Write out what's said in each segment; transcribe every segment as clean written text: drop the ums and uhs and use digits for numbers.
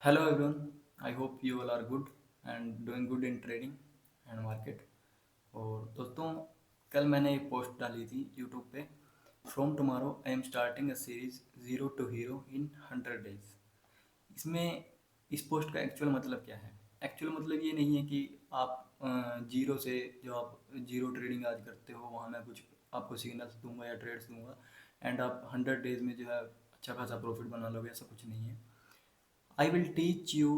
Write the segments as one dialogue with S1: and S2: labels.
S1: Hello everyone, I hope you all are good and doing good in trading and market। और दोस्तों, कल मैंने एक पोस्ट डाली थी यूट्यूब पे। From tomorrow I am starting a series zero to hero in 100 days. इसमें इस पोस्ट का एक्चुअल मतलब क्या है? एक्चुअल मतलब ये नहीं है कि आप जीरो से, जो आप जीरो ट्रेडिंग आज करते हो वहाँ मैं कुछ आपको सिग्नल्स दूंगा या ट्रेड्स दूंगा एंड आप 100 डेज में जो है अच्छा खासा प्रॉफिट बना लोगे, ऐसा कुछ नहीं है। I will teach you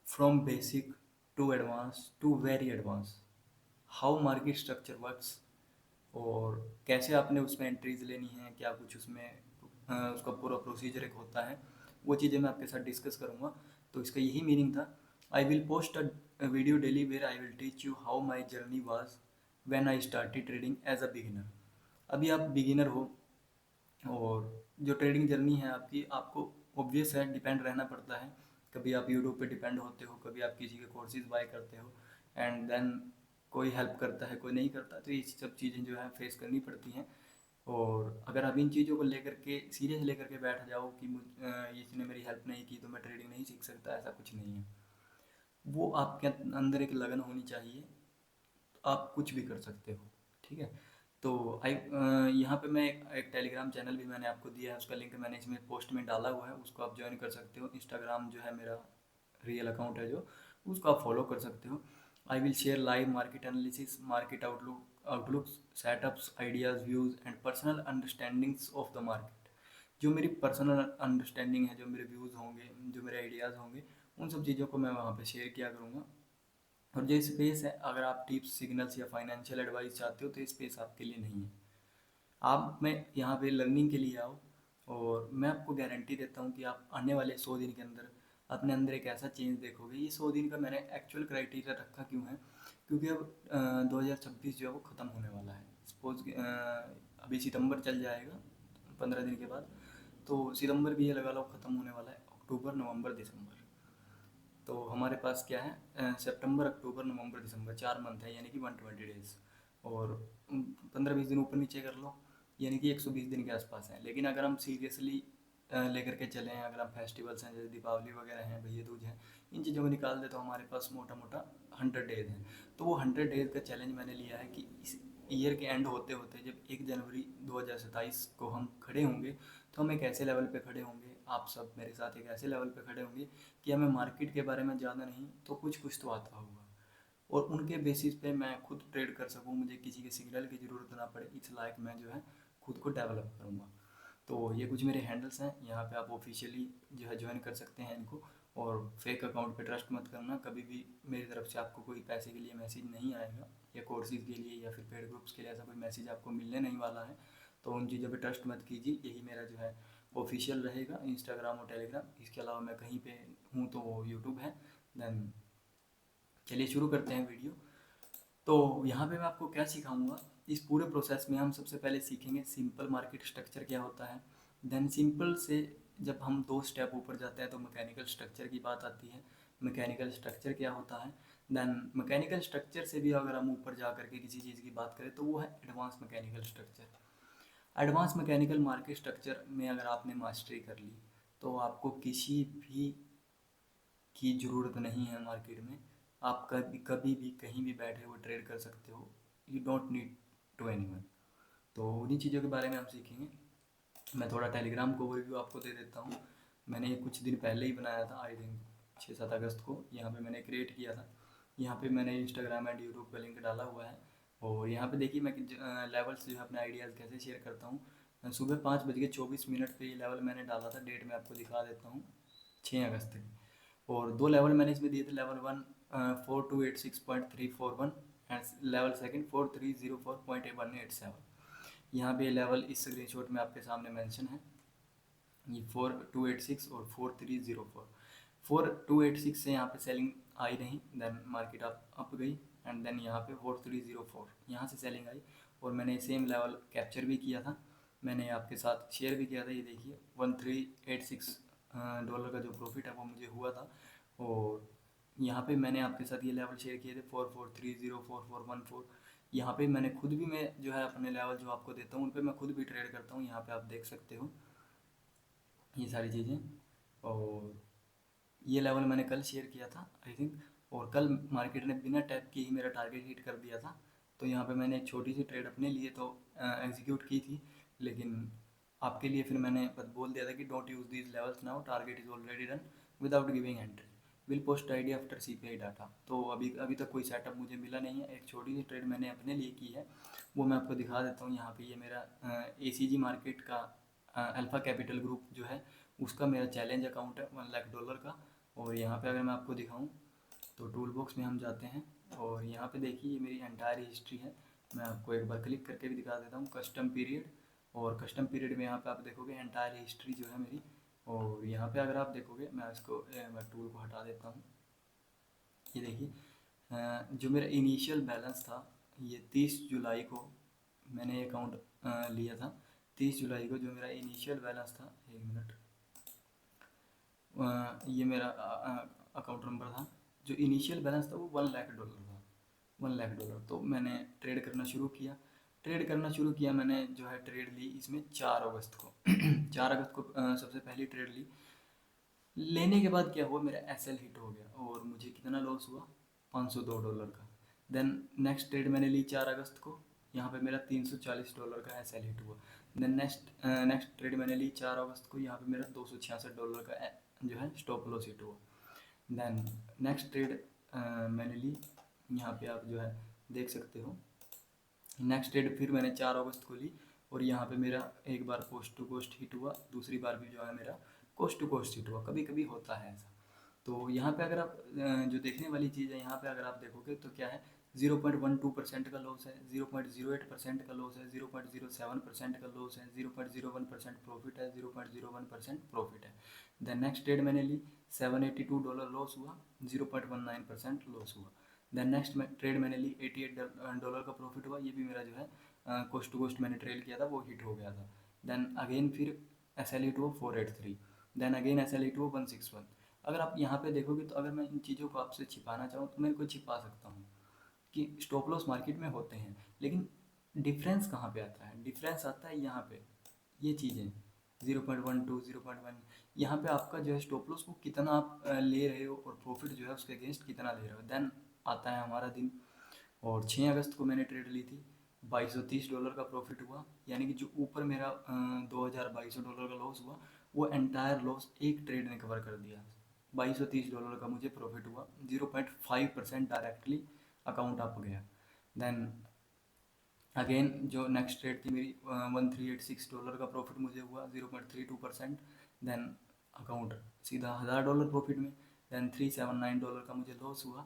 S1: from basic to advanced to very advanced how market structure works, और कैसे आपने उसमें एंट्रीज लेनी है, क्या कुछ उसमें उसका पूरा प्रोसीजर एक होता है। वो चीज़ें मैं आपके साथ डिस्कस करूँगा। तो इसका यही मीनिंग था। I will post a video daily where I will teach you how my journey was when I started trading as a beginner. अभी आप बिगिनर हो और जो ट्रेडिंग जर्नी है आपकी, आपको ऑब्वियस है डिपेंड रहना पड़ता है। कभी आप यूट्यूब पे डिपेंड होते हो, कभी आप किसी के कोर्सेज बाय करते हो एंड देन कोई हेल्प करता है, कोई नहीं करता, तो ये सब चीज़ें जो है फेस करनी पड़ती हैं। और अगर आप इन चीज़ों को लेकर के सीरियस लेकर के बैठ जाओ कि इसने मेरी हेल्प नहीं की तो मैं ट्रेडिंग नहीं सीख सकता, ऐसा कुछ नहीं है। वो आपके अंदर एक लगन होनी चाहिए, तो आप कुछ भी कर सकते हो। ठीक है। तो यहाँ पे मैं एक टेलीग्राम चैनल भी मैंने आपको दिया है, उसका लिंक मैंने इसमें पोस्ट में डाला हुआ है, उसको आप ज्वाइन कर सकते हो। इंस्टाग्राम जो है मेरा रियल अकाउंट है जो, उसको आप फॉलो कर सकते हो। I will share live market analysis, market outlook setups, ideas, views and personal understandings of the market. जो मेरी पर्सनल अंडरस्टैंडिंग है, जो मेरे व्यूज़ होंगे, जो मेरे आइडियाज़ होंगे, उन सब चीज़ों को मैं वहाँ पे शेयर किया करूँगा। और जो स्पेस है, अगर आप टिप्स, सिग्नल्स या फाइनेंशियल एडवाइस चाहते हो तो स्पेस आपके लिए नहीं है। आप मैं यहाँ पे लर्निंग के लिए आओ, और मैं आपको गारंटी देता हूँ कि आप आने वाले 100 दिन के अंदर अपने अंदर एक ऐसा चेंज देखोगे। ये 100 दिन का मैंने एक्चुअल क्राइटेरिया रखा क्यों है? क्योंकि अब 2026 जो है वो ख़त्म होने वाला है। सपोज अभी सितंबर चल जाएगा 15 दिन के बाद, तो सितंबर भी ये लगा लो ख़त्म होने वाला है। अक्टूबर, नवंबर, दिसंबर, तो हमारे पास क्या है, सितंबर, अक्टूबर, नवंबर, दिसंबर, 4 मंथ है, यानी कि 120 डेज। और 15-20 दिन ऊपर नीचे कर लो, यानी कि 120 दिन के आसपास है। लेकिन अगर हम सीरियसली लेकर के चलें, अगर हम फेस्टिवल्स हैं जैसे दीपावली वगैरह हैं, भैया दूज हैं, इन चीज़ों को निकाल दे तो हमारे पास मोटा मोटा 100 डेज हैं। तो वो 100 डेज का चैलेंज मैंने लिया है कि इस ईयर के एंड होते होते, जब 1 जनवरी 2027 को हम खड़े होंगे, तो हम एक ऐसे लेवल पे खड़े होंगे, आप सब मेरे साथ एक ऐसे लेवल पे खड़े होंगे कि हमें मार्केट के बारे में ज़्यादा नहीं तो कुछ कुछ तो आता होगा, और उनके बेसिस पे मैं खुद ट्रेड कर सकूँ, मुझे किसी के सिग्नल की ज़रूरत ना पड़े, इस लायक मैं जो है खुद को डेवलप करूँगा। तो ये कुछ मेरे हैंडल्स हैं, यहाँ पे आप ऑफिशियली जो है ज्वाइन कर सकते हैं इनको। और फेक अकाउंट पे ट्रस्ट मत करना कभी भी। मेरी तरफ से आपको कोई पैसे के लिए मैसेज नहीं आएगा, या कोर्सेज के लिए या फिर पेड ग्रुप्स के लिए ऐसा कोई मैसेज आपको मिलने नहीं वाला है। तो उन चीज़ों पे ट्रस्ट मत कीजिए। यही मेरा जो है ऑफिशियल रहेगा, इंस्टाग्राम और टेलीग्राम। इसके अलावा मैं कहीं पे हूँ तो वो यूट्यूब है। देन चलिए शुरू करते हैं वीडियो। तो यहाँ पे मैं आपको क्या सिखाऊंगा, इस पूरे प्रोसेस में हम सबसे पहले सीखेंगे सिंपल मार्केट स्ट्रक्चर क्या होता है। देन सिंपल से जब हम 2 स्टेप ऊपर जाते हैं तो मैकेनिकल स्ट्रक्चर की बात आती है। मैकेनिकल स्ट्रक्चर क्या होता है? देन मैकेनिकल स्ट्रक्चर से भी अगर हम ऊपर जा करके किसी चीज़ की बात करें तो वो है advance mechanical structure. Advance mechanical market structure में अगर आपने मास्टरी कर ली तो आपको किसी भी की ज़रूरत नहीं है मार्केट में। आप कभी कभी भी कहीं भी बैठे हुए ट्रेड कर सकते हो। You don't need to anyone. तो उन्हीं चीज़ों के बारे में हम सीखेंगे। मैं थोड़ा टेलीग्राम को ओवरव्यू आपको दे देता हूँ। मैंने ये कुछ दिन पहले ही बनाया था, आई थिंक 6-7 अगस्त को यहाँ पे मैंने क्रिएट किया था। यहाँ पे मैंने इंस्टाग्राम एंड यूट्यूब का लिंक डाला हुआ है। और यहाँ पे देखिए मैं लेवल्स जो है अपने आइडियाज़ कैसे शेयर करता हूँ। सुबह 5:24 पे ये लेवल मैंने डाला था, डेट मैं आपको दिखा देता हूँ, 6 अगस्त की। और 2 लेवल मैंने इसमें दिए थे, लेवल 1 4286.341 एंड लेवल सेकंड 4304.187। यहाँ पे लेवल इस स्क्रीनशॉट में आपके सामने मेंशन है। ये 4286 और 4304। 4286 से यहाँ पे सेलिंग आई नहीं, देन मार्केट अप गई एंड देन यहाँ पे 4304 यहाँ से सेलिंग आई। और मैंने सेम लेवल कैप्चर भी किया था, मैंने आपके साथ शेयर भी किया था। ये देखिए 1386 डॉलर का जो प्रॉफिट है वो मुझे हुआ था। और यहाँ पे मैंने आपके साथ ये लेवल शेयर किए थे 4430, 4414। यहाँ पे मैंने खुद भी, मैं जो है अपने लेवल जो आपको देता हूँ उन पे मैं खुद भी ट्रेड करता हूँ। यहाँ पे आप देख सकते हो ये सारी चीज़ें। और ये लेवल मैंने कल शेयर किया था आई थिंक, और कल मार्केट ने बिना टैप किए ही मेरा टारगेट हिट कर दिया था। तो यहाँ पे मैंने एक छोटी सी ट्रेड अपने लिए तो एग्जीक्यूट की थी, लेकिन आपके लिए फिर मैंने बस बोल दिया था कि don't use these levels now, target is already done without giving entry, will post ID after CPI data. तो अभी तक कोई सेटअप मुझे मिला नहीं है। एक छोटी सी ट्रेड मैंने अपने लिए की है, वो मैं आपको दिखा देता हूँ। यहाँ पे ये मेरा एसीजी मार्केट का अल्फ़ा कैपिटल ग्रुप जो है उसका मेरा चैलेंज अकाउंट है $1 लाख का। और यहाँ पे अगर मैं आपको दिखाऊँ तो टूल बॉक्स में हम जाते हैं और यहाँ पे देखिए ये मेरी एंटायर हिस्ट्री है। मैं आपको एक बार क्लिक करके भी दिखा देता हूँ कस्टम पीरियड, और कस्टम पीरियड में यहाँ पे आप देखोगे एंटायर हिस्ट्री जो है मेरी। और यहाँ पे अगर आप देखोगे, मैं इसको मैं टूल को हटा देता हूँ। ये देखिए जो मेरा इनिशियल बैलेंस था, ये 30 जुलाई को मैंने अकाउंट लिया था। 30 जुलाई को जो मेरा इनिशियल बैलेंस था, एक मिनट, ये मेरा अकाउंट नंबर था। जो इनिशियल बैलेंस था वो $1 लाख था, $1 लाख। तो मैंने ट्रेड करना शुरू किया। मैंने जो है ट्रेड ली इसमें 4 अगस्त को 4 अगस्त को सबसे पहली ट्रेड ली। लेने के बाद क्या हुआ, मेरा एसएल हिट हो गया और मुझे कितना लॉस हुआ, $502 का। देन नेक्स्ट ट्रेड मैंने ली 4 अगस्त को, यहाँ पे मेरा $340 का एसएल हिट हुआ। देन नेक्स्ट ट्रेड मैंने ली 4 अगस्त को, यहाँ पे मेरा $266 का जो है स्टॉप लॉस हिट हुआ। देन नेक्स्ट ट्रेड मैंने ली, यहाँ पे आप जो है देख सकते हो। नेक्स्ट ट्रेड फिर मैंने 4 अगस्त को ली और यहाँ पे मेरा एक बार कोस्ट टू कोस्ट हिट हुआ, दूसरी बार भी जो है मेरा कोस्ट टू कोस्ट हिट हुआ। कभी कभी होता है ऐसा। तो यहाँ पे अगर आप जो देखने वाली चीज़ है, यहाँ पे अगर आप देखोगे तो क्या है, 0.12% का लॉस है, 0.08% का लॉस है, 0.07% का लॉस है, 0.01% प्रॉफिट है, 0.01% प्रॉफिट है। देन नेक्स्ट ट्रेड मैंने ली, $782 लॉस हुआ, 0.19% लॉस हुआ। देन नेक्स्ट ट्रेड मैंने ली, $88 का प्रॉफिट हुआ, ये भी मेरा जो है कोस्ट टू कोस्ट मैंने ट्रेड किया था वो हिट हो गया था। देन अगेन फिर एस एल हिट हुआ 483, then again S L hit हुआ 161। अगर आप यहाँ पे देखोगे तो अगर मैं इन चीज़ों को आपसे छिपाना चाहूँ तो मैं इनको छिपा सकता हूँ कि स्टॉप लॉस मार्केट में होते हैं, लेकिन डिफरेंस कहाँ पे आता है, डिफरेंस आता है यहाँ पे, ये चीज़ें 0.12 0.1, यहाँ पे आपका जो है स्टॉप लॉस वो कितना आप ले रहे हो और प्रॉफिट जो है उसके अगेंस्ट कितना ले रहे हो। देन आता है हमारा दिन, और 6 अगस्त को मैंने ट्रेड ली थी, $2230 का प्रॉफिट हुआ। यानी कि जो ऊपर मेरा $2200 का लॉस हुआ, वो एंटायर लॉस एक ट्रेड ने कवर कर दिया। $2230 का मुझे प्रॉफिट हुआ, 0.5% डायरेक्टली अकाउंट अप गया। देन अगेन जो नेक्स्ट ट्रेड थी मेरी, $1386 का प्रॉफिट मुझे हुआ, 0.32%। देन अकाउंट सीधा $1000 प्रॉफिट में। देन $379 का मुझे लॉस हुआ।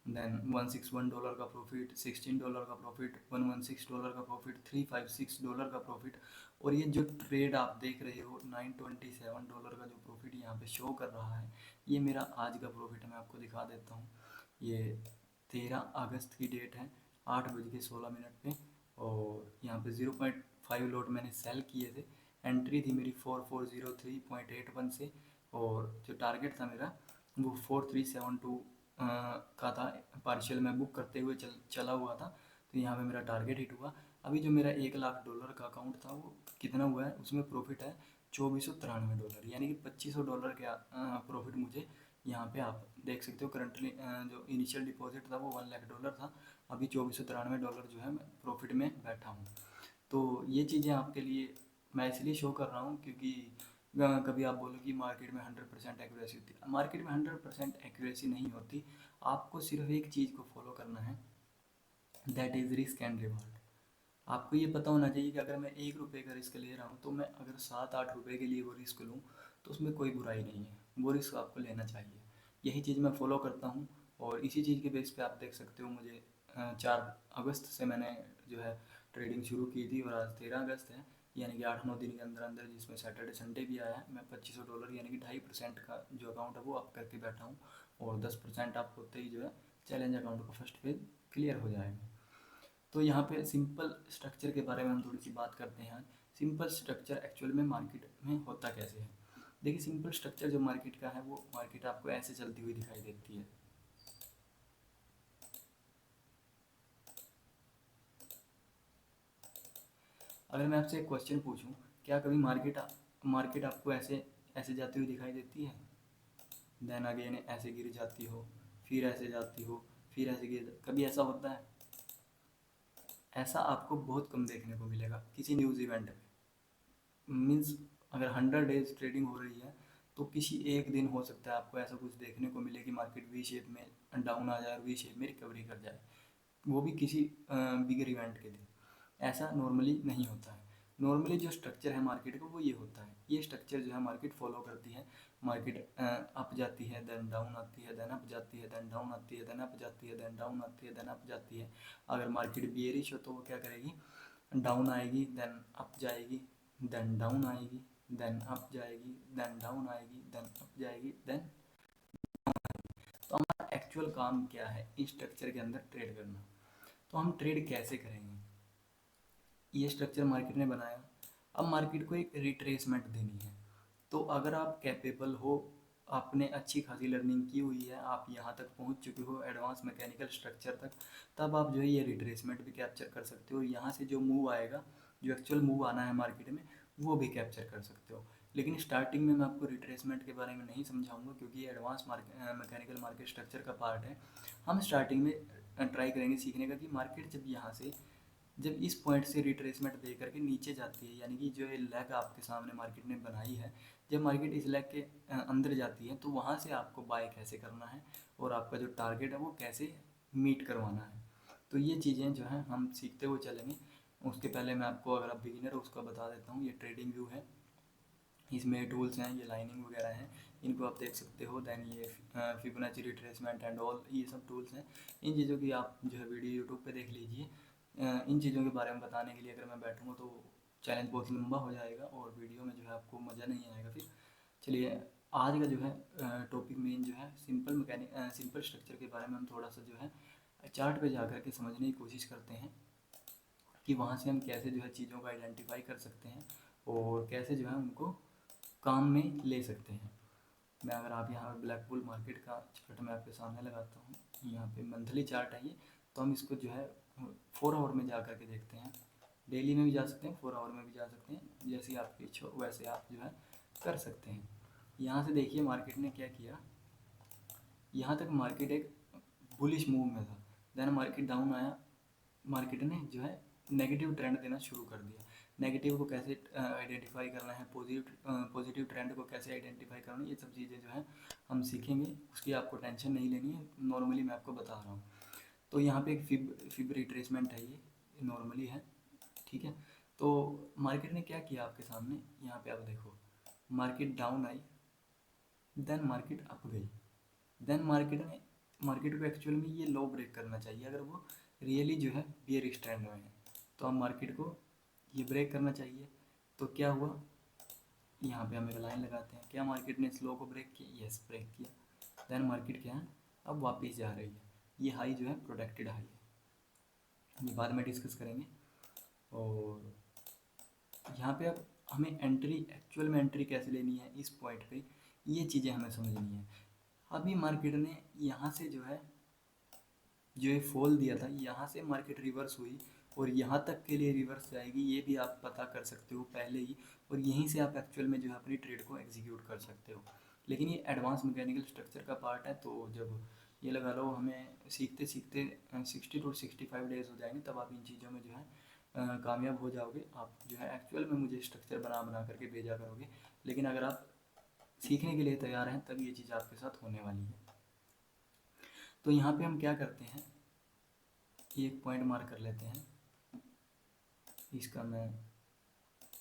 S1: देन $161 का प्रॉफिट, $16 का प्रॉफिट, $116 का प्रॉफिट, $356 का प्रॉफिट। और ये जो ट्रेड आप देख रहे हो, $927 का जो प्रॉफिट यहाँ पे शो कर रहा है, ये मेरा आज का प्रॉफिट है। मैं आपको दिखा देता हूँ, ये 13 अगस्त की डेट है, 8:16 पे। और यहाँ पे 0.5 लॉट मैंने सेल किए थे। एंट्री थी मेरी 4403.81 से, और जो टारगेट था मेरा वो 4372 का था। पार्शियल मैं बुक करते हुए चला हुआ था, तो यहाँ पे मेरा टारगेट हिट हुआ। अभी जो मेरा $1 लाख का अकाउंट था वो कितना हुआ है, उसमें प्रॉफिट है $2493, यानी कि $2500 का प्रॉफिट मुझे यहाँ पे आप देख सकते हो। करंटली जो इनिशियल डिपॉजिट था वो $1 लाख था, अभी $2493 जो है मैं प्रॉफिट में बैठा हूँ। तो ये चीज़ें आपके लिए मैं इसलिए शो कर रहा हूँ क्योंकि कभी आप बोलो कि मार्केट में 100% एक्यूरेसी होती है, मार्केट में 100% एक्यूरेसी नहीं होती। आपको सिर्फ एक चीज़ को फॉलो करना है, that is risk and reward. आपको ये पता होना चाहिए कि अगर मैं ₹1 का रिस्क ले रहा हूँ, तो मैं अगर 7-8 के लिए वो रिस्क लूँ तो उसमें कोई बुराई नहीं है, वो रिस्क आपको लेना चाहिए। यही चीज़ मैं फॉलो करता हूँ, और इसी चीज़ के बेस पे आप देख सकते हो मुझे 4 अगस्त से मैंने जो है ट्रेडिंग शुरू की थी, और आज 13 अगस्त है, यानी कि 8-9 दिन के अंदर अंदर, जिसमें सैटरडे संडे भी आया है, मैं $2500 यानी कि 2.5% का जो अकाउंट है वो अप करके बैठा हूँ। और 10% अप होते ही जो है चैलेंज अकाउंट का फर्स्ट पेज क्लियर हो जाएगा। तो यहाँ पे सिंपल स्ट्रक्चर के बारे में हम थोड़ी सी बात करते हैं। सिंपल स्ट्रक्चर एक्चुअल में मार्केट में होता कैसे है। देखिए सिंपल स्ट्रक्चर जो मार्केट का है, वो मार्केट आपको ऐसे चलती हुई दिखाई देती है। अगर मैं आपसे एक क्वेश्चन पूछूं, क्या कभी मार्केट आपको ऐसे ऐसे जाती हुई दिखाई देती है? देन अगेन ऐसे गिर जाती हो, फिर ऐसे जाती हो, फिर ऐसे कभी ऐसा होता है? ऐसा आपको बहुत कम देखने को मिलेगा किसी न्यूज़ इवेंट में। मीन्स अगर 100 डेज ट्रेडिंग हो रही है तो किसी एक दिन हो सकता है आपको ऐसा कुछ देखने को मिले कि मार्केट वी शेप में डाउन आ जाए और वी शेप में रिकवरी कर जाए, वो भी किसी बिगर इवेंट के दिन। ऐसा नॉर्मली नहीं होता है। नॉर्मली जो स्ट्रक्चर है मार्केट का वो ये होता है, ये स्ट्रक्चर जो है मार्केट फॉलो करती है। मार्केट अप जाती है, देन डाउन आती है, देन अप जाती है, देन डाउन आती है, देन अप जाती है, देन डाउन आती है, देन अप जाती है। अगर मार्केट बियरिश हो तो वो क्या करेगी? डाउन आएगी, देन अप जाएगी, देन डाउन आएगी, देन अप जाएगी, देन डाउन आएगी, देन अप जाएगी, देन। तो हमारा एक्चुअल काम क्या है इस स्ट्रक्चर के अंदर? ट्रेड करना। तो हम ट्रेड कैसे करेंगे? ये स्ट्रक्चर मार्केट ने बनाया, अब मार्केट को एक रिट्रेसमेंट देनी है। तो अगर आप कैपेबल हो, आपने अच्छी खासी लर्निंग की हुई है, आप यहाँ तक पहुँच चुके हो एडवांस मैकेनिकल स्ट्रक्चर तक, तब आप जो है ये रिट्रेसमेंट भी कैप्चर कर सकते हो। यहाँ से जो मूव आएगा, जो एक्चुअल मूव आना है मार्केट में, वो भी कैप्चर कर सकते हो। लेकिन स्टार्टिंग में मैं आपको रिट्रेसमेंट के बारे में नहीं समझाऊंगा क्योंकि ये एडवांस मैकेनिकल मार्केट स्ट्रक्चर का पार्ट है। हम स्टार्टिंग में ट्राई करेंगे सीखने का कि मार्केट जब यहाँ से, जब इस पॉइंट से रिट्रेसमेंट दे करके नीचे जाती है, यानी कि जो ये लेग आपके सामने मार्केट ने बनाई है, जब मार्केट इस लेग के अंदर जाती है तो वहाँ से आपको बाय कैसे करना है और आपका जो टारगेट है वो कैसे मीट करवाना है। तो ये चीज़ें जो हैं हम सीखते हुए चलेंगे। उसके पहले मैं आपको, अगर आप बिगिनर हो, उसका बता देता हूँ। ये ट्रेडिंग व्यू है, इसमें टूल्स हैं, ये लाइनिंग वगैरह हैं, इनको आप देख सकते हो। दैन ये फिबोनाची रिट्रेसमेंट एंड ऑल, ये सब टूल्स हैं। इन चीज़ों की आप जो है वीडियो यूट्यूब पे देख लीजिए। इन चीज़ों के बारे में बताने के लिए अगर मैं बैठूँगा तो चैलेंज बहुत लंबा हो जाएगा और वीडियो में जो है आपको मज़ा नहीं आएगा फिर। चलिए, आज का जो है टॉपिक मेन जो है सिंपल स्ट्रक्चर के बारे में हम थोड़ा सा जो है चार्ट पे जा कर के समझने की कोशिश करते हैं कि वहाँ से हम कैसे जो है चीज़ों को आइडेंटिफाई कर सकते हैं और कैसे जो है उनको काम में ले सकते हैं। मैं, अगर आप यहाँ ब्लैक बुल मार्केट का चार्ट मैं आपके सामने लगाता हूँ, यहाँ पे मंथली चार्ट है ये, तो हम इसको जो है 4 आवर में जा कर के देखते हैं। डेली में भी जा सकते हैं, 4 आवर में भी जा सकते हैं, जैसी आपकी इच्छा हो वैसे आप जो है कर सकते हैं। यहाँ से देखिए मार्केट ने क्या किया, यहाँ तक मार्केट एक बुलिश मूव में था, देन मार्केट डाउन आया, मार्केट ने जो है नेगेटिव ट्रेंड देना शुरू कर दिया। नेगेटिव को कैसे आइडेंटिफाई करना है, पॉजिटिव ट्रेंड को कैसे आइडेंटिफाई करना है, ये सब चीज़ें जो है हम सीखेंगे। उसकी आपको टेंशन नहीं लेनी है, नॉर्मली मैं आपको बता रहा हूँ। तो यहाँ पे एक फिब रिट्रेसमेंट है, ये नॉर्मली है, ठीक है। तो मार्केट ने क्या किया आपके सामने, यहाँ पे आप देखो, मार्केट डाउन आई, देन मार्केट अप गई, देन मार्केट को एक्चुअल में ये लो ब्रेक करना चाहिए अगर वो रियली जो है बियरिश ट्रेंड में है। तो हम मार्केट को ये ब्रेक करना चाहिए। तो क्या हुआ, यहाँ पे हम एक लाइन लगाते हैं, क्या मार्केट ने स्लो को ब्रेक किया? यस, ब्रेक किया। देन मार्केट क्या है, अब वापस जा रही है। ये हाई जो है प्रोटेक्टेड हाई है, ये बाद में डिस्कस करेंगे। और यहाँ पे अब हमें एंट्री, एक्चुअल में एंट्री कैसे लेनी है इस पॉइंट पे, ये चीज़ें हमें समझनी है। अभी मार्केट ने यहाँ से जो है, जो ये फॉल दिया था, यहाँ से मार्केट रिवर्स हुई और यहाँ तक के लिए रिवर्स जाएगी, ये भी आप पता कर सकते हो पहले ही, और यहीं से आप एक्चुअल में जो है अपनी ट्रेड को एग्जीक्यूट कर सकते हो। लेकिन ये एडवांस मैकेनिकल स्ट्रक्चर का पार्ट है, तो जब ये लगा लो हमें सीखते सीखते 60 to 65 डेज हो जाएंगे, तब आप इन चीज़ों में जो है कामयाब हो जाओगे। आप जो है एक्चुअल में मुझे स्ट्रक्चर बना बना करके भेजा करोगे, लेकिन अगर आप सीखने के लिए तैयार हैं तब ये चीज़ आपके साथ होने वाली है। तो यहाँ पे हम क्या करते हैं, एक पॉइंट मार्क कर लेते हैं, इसका मैं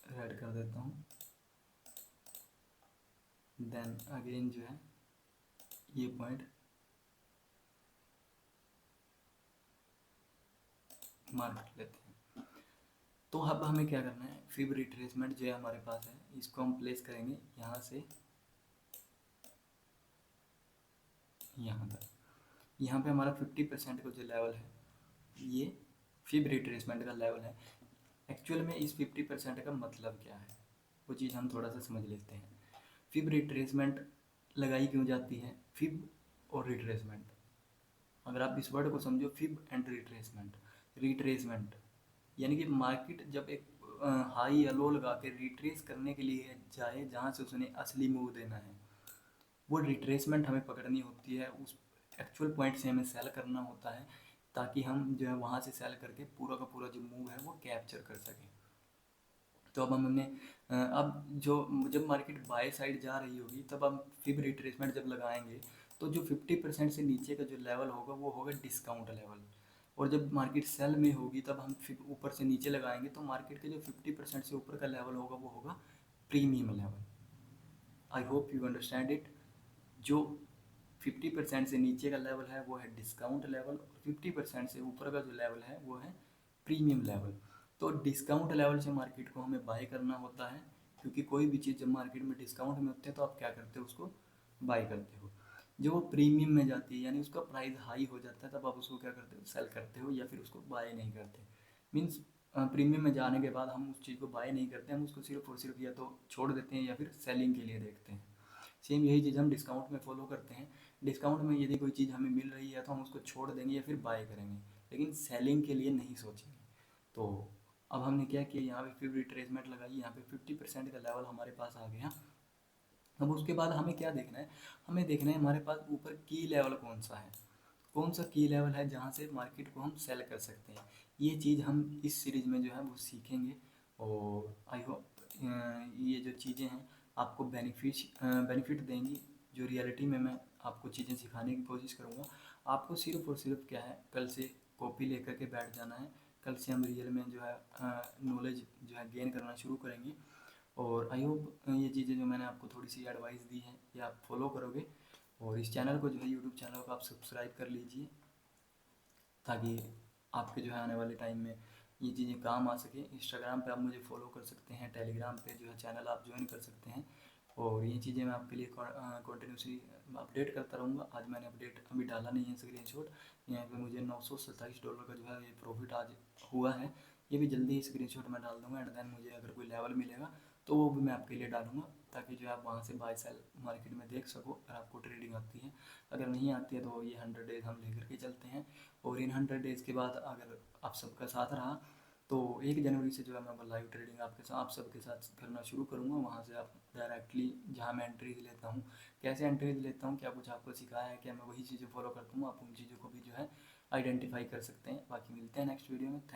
S1: रेड कर देता हूँ। देन अगेन जो है ये पॉइंट मार्क कर लेते हैं। तो अब हमें क्या करना है, फिब रिट्रेसमेंट जो है हमारे पास है, इसको हम प्लेस करेंगे यहाँ से यहाँ तक। यहाँ पे हमारा 50% का जो लेवल है, ये फिब रिट्रेसमेंट का लेवल है। एक्चुअल में इस 50% का मतलब क्या है, वो चीज़ हम थोड़ा सा समझ लेते हैं। फिब रिट्रेसमेंट लगाई क्यों जाती है? फिब और रिट्रेसमेंट, अगर आप इस वर्ड को समझो, फिब एंड रिट्रेसमेंट। रिट्रेसमेंट यानी कि मार्केट जब एक हाई या लो लगा के रिट्रेस करने के लिए जाए जहाँ से उसने असली मूव देना है, वो रिट्रेसमेंट हमें पकड़नी होती है, उस एक्चुअल पॉइंट से हमें सेल करना होता है, ताकि हम जो है वहाँ से सेल करके पूरा का पूरा जो मूव है वो कैप्चर कर सकें। तो अब हमने अब जो जब मार्केट बाय साइड जा रही होगी तब हम फिब रिट्रेसमेंट जब लगाएंगे तो जो 50% से नीचे का जो लेवल होगा वो होगा डिस्काउंट लेवल। और जब मार्केट सेल में होगी तब हम फिर ऊपर से नीचे लगाएंगे तो मार्केट के जो 50% से ऊपर का लेवल होगा वो होगा premium level. I hope you understand it. जो 50% से नीचे का लेवल है वो है डिस्काउंट लेवल, और 50% से ऊपर का जो लेवल है वो है प्रीमियम लेवल। तो डिस्काउंट लेवल से मार्केट को हमें बाय करना होता है, क्योंकि कोई भी चीज़ जब मार्केट में डिस्काउंट में होती है तो आप क्या करते हो, उसको बाय करते हो। जो वो प्रीमियम में जाती है यानी उसका प्राइस हाई हो जाता है तब आप उसको क्या करते हो, सेल करते हो या फिर उसको बाय नहीं करते। मीन्स प्रीमियम में जाने के बाद हम उस चीज़ को बाय नहीं करते, हम उसको सिर्फ और सिर्फ या तो छोड़ देते हैं या फिर सेलिंग के लिए देखते हैं। सेम यही चीज़ हम डिस्काउंट में फॉलो करते हैं। डिस्काउंट में यदि कोई चीज़ हमें मिल रही है तो हम उसको छोड़ देंगे या फिर बाय करेंगे, लेकिन सेलिंग के लिए नहीं सोचेंगे। तो अब हमने क्या किया, यहाँ पे फिर रिट्रेसमेंट लगाई, यहाँ पे 50% का लेवल हमारे पास आ गया। अब उसके बाद हमें क्या देखना है, हमें देखना है हमारे पास ऊपर की लेवल कौन सा है, कौन सा की लेवल है जहाँ से मार्केट को हम सेल कर सकते हैं। ये चीज़ हम इस सीरीज़ में जो है वो सीखेंगे। और आई होप ये जो चीज़ें हैं आपको बेनिफिट देंगी। जो रियलिटी में मैं आपको चीज़ें सिखाने की कोशिश करूँगा। आपको सिर्फ और सिर्फ क्या है, कल से कॉपी लेकर के बैठ जाना है। कल से हम रियल में जो है नॉलेज जो है गेन करना शुरू करेंगे। और आई होप ये चीज़ें जो मैंने आपको थोड़ी सी एडवाइस दी हैं ये आप फॉलो करोगे। और इस चैनल को जो है यूट्यूब चैनल को आप सब्सक्राइब कर लीजिए, ताकि आपके जो है आने वाले टाइम में ये चीज़ें काम आ सके। इंस्टाग्राम पे आप मुझे फॉलो कर सकते हैं, टेलीग्राम पे जो है चैनल आप ज्वाइन कर सकते हैं। और ये चीज़ें मैं आपके लिए कॉन्टीन्यूसली अपडेट करता रहूँगा। आज मैंने अपडेट अभी डाला नहीं है स्क्रीनशॉट। यहाँ पे मुझे $927 का जो है ये प्रॉफिट आज हुआ है। ये भी जल्दी ही स्क्रीनशॉट मैं डाल दूँगा। एंड देन मुझे अगर कोई लेवल मिलेगा तो वो भी मैं आपके लिए डालूँगा, ताकि जो है आप वहाँ से बाय सेल मार्केट में देख सको अगर आपको ट्रेडिंग आती है। अगर नहीं आती है तो ये 100 डेज हम लेकर के चलते हैं। और इन 100 डेज़ के बाद अगर आप सबका साथ रहा तो 1 जनवरी से जो है मैं लाइव ट्रेडिंग आपके साथ आप सबके साथ करना शुरू करूँगा। वहाँ से आप डायरेक्टली जहाँ मैं एंट्रीज लेता हूँ, कैसे एंट्रीज लेता हूँ, क्या कुछ आपको सिखाया है, क्या मैं वही चीज़ें फॉलो करता हूँ, आप उन चीज़ों को भी जो है आइडेंटिफाई कर सकते हैं। बाकी मिलते हैं नेक्स्ट वीडियो में। थैंक